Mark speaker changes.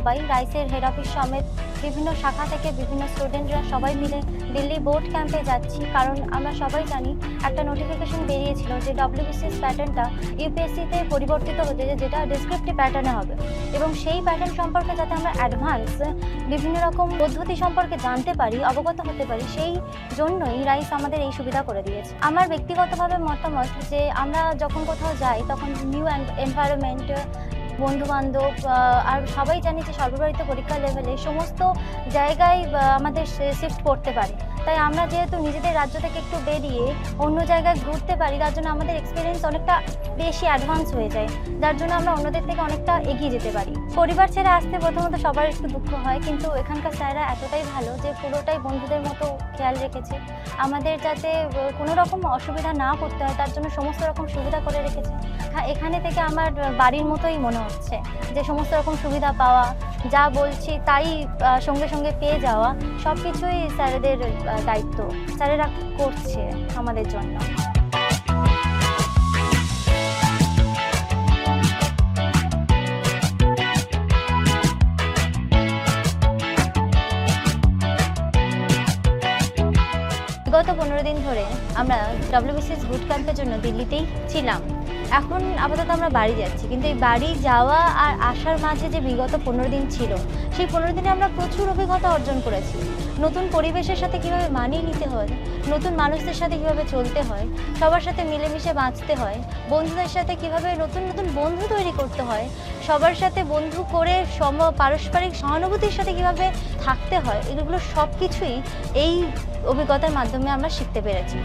Speaker 1: সবাই রাইসের head office সমেত বিভিন্ন শাখা থেকে বিভিন্ন স্টুডেন্টরা সবাই মিলে দিল্লি বোর্ড ক্যাম্পে যাচ্ছি, কারণ আমরা সবাই জানি একটা নোটিফিকেশন বেরিয়েছিল যে WBCS প্যাটার্নটা ইউপিএসসিতে পরিবর্তিত হচ্ছে, যেটা ডেসক্রিপটিভ প্যাটার্নে হবে, এবং সেই প্যাটার্ন সম্পর্কে যাতে আমরা অ্যাডভান্স বিভিন্ন রকম পদ্ধতি সম্পর্কে জানতে পারি, অবগত হতে পারি, সেই জন্যই রাইস আমাদের এই সুবিধা করে দিয়েছে। আমার ব্যক্তিগতভাবে মতামত যে আমরা যখন কোথাও যাই তখন নিউ এনভায়রনমেন্ট, বন্ধুবান্ধব আর সবাই জানি যে সর্বভারতীয় পরীক্ষা লেভেলে সমস্ত জায়গায় আমাদের শিফট করতে পারি, তাই আমরা যেহেতু নিজেদের রাজ্য থেকে একটু বেরিয়ে অন্য জায়গায় ঘুরতে পারি, তার জন্য আমাদের এক্সপিরিয়েন্স অনেকটা বেশি অ্যাডভান্স হয়ে যায়, যার জন্য আমরা অন্যদের থেকে অনেকটা এগিয়ে যেতে পারি। পরিবার ছেড়ে আসতে প্রথমত সবার একটু দুঃখ হয়, কিন্তু এখানকার স্যাররা এতটাই ভালো যে পুরোটাই বন্ধুদের মতো খেয়াল রেখেছে, আমাদের যাতে কোনো রকম অসুবিধা না করতে হয় তার জন্য সমস্ত রকম সুবিধা করে রেখেছে। এখানে থেকে আমার বাড়ির মতোই মনে হচ্ছে, যে সমস্ত রকম সুবিধা পাওয়া, যা বলছি তাই সঙ্গে সঙ্গে পেয়ে যাওয়া, সব কিছুই স্যারেদের দায়িত্ব, স্যারেরা করছে আমাদের জন্য। গত 15 দিন ধরে আমরা WBCS বুট ক্যাম্পের জন্য দিল্লিতেই ছিলাম। এখন আপাতত আমরা বাড়ি যাচ্ছি, কিন্তু এই বাড়ি যাওয়া আর আসার মাঝে যে বিগত 15 দিন ছিল, সেই 15 দিনে আমরা প্রচুর অভিজ্ঞতা অর্জন করেছি। নতুন পরিবেশের সাথে কীভাবে মানিয়ে নিতে হয়, নতুন মানুষদের সাথে কীভাবে চলতে হয়, সবার সাথে মিলেমিশে বাঁচতে হয়, বন্ধুদের সাথে কীভাবে নতুন নতুন বন্ধু তৈরি করতে হয়, সবার সাথে বন্ধু করে পারস্পরিক সহানুভূতির সাথে কীভাবে থাকতে হয়, এগুলো সব কিছুই এই অভিজ্ঞতার মাধ্যমে আমরা শিখতে পেরেছি।